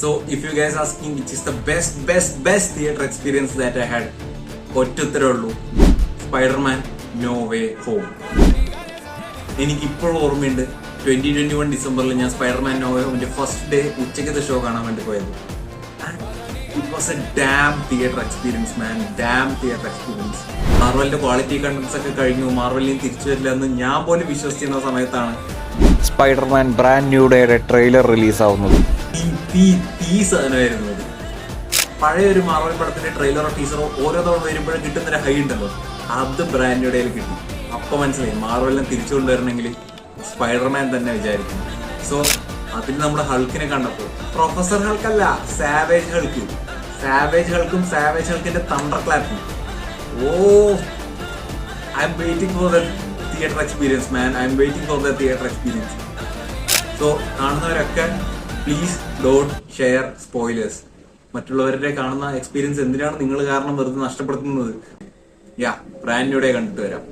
So if you guys asking which is the best theater experience that I had, ഒറ്റത്തരേ ഉള്ളൂ, Spiderman no way home. എനിക്ക് ഇപ്പോഴും ഓർമ്മയുണ്ട് 2021 ഡിസംബറിൽ ഞാൻ സ്പൈഡർമാൻ നോ വേ ഹോമിന്റെ ഫസ്റ്റ് ഡേ ഉച്ചക്കത്തെ ഷോ കാണാൻ വേണ്ടി പോയത്. It was a damn theater experience, man. Damn theater experience. മാർവലിന്റെ ക്വാളിറ്റി കണ്ടന്റ്സ് ഒക്കെ കഴിഞ്ഞു, മാർവലിന് തിരിച്ചു വരില്ല എന്ന് ഞാൻ പോലും വിശ്വസിച്ചിരുന്ന സമയത്താണ് സ്പൈഡർമാൻ ബ്രാൻഡ് ന്യൂ ഡേയുടെ ട്രെയിലർ റിലീസ് ആവുന്നത്. ഈ സാധനമായിരുന്നു. പഴയ ഒരു മാർവൽ പടത്തിന്റെ ട്രെയിലറോ ടീസറോ ഓരോ തവണ വരുമ്പോഴും കിട്ടുന്നൊരു ഹൈ ഉണ്ടല്ലോ, അത് ബ്രാൻഡ് ന്യൂ ഡേയിൽ കിട്ടി. അപ്പൊ മനസ്സിലായി മാർവലിനെ തിരിച്ചു കൊണ്ടുവരണമെങ്കിൽ സ്പൈഡർമാൻ തന്നെ വിചാരിക്കുന്നു. സോ അതിൽ നമ്മുടെ ഹൾക്കിനെ കണ്ടപ്പോൾ, പ്രൊഫസർ ഹൾക്കല്ല, സാവേജ് ഹൾക്കും സാവേജ് ഹൾക്കിന്റെ തണ്ടർ ക്ലാപ്പും. I'm waiting for the theatre experience, man. I'm waiting for the theatre experience. So കാണുന്നവരൊക്കെ പ്ലീസ് ഡോണ്ട് ഷെയർ സ്പോയിലേഴ്സ്. മറ്റുള്ളവരുടെ കാണുന്ന എക്സ്പീരിയൻസ് എന്തിനാണ് നിങ്ങൾ കാരണം വെറുതെ നഷ്ടപ്പെടുത്തുന്നത്? ബ്രാൻഡ് ന്യൂ ഡേ കണ്ടിട്ട് വരാം.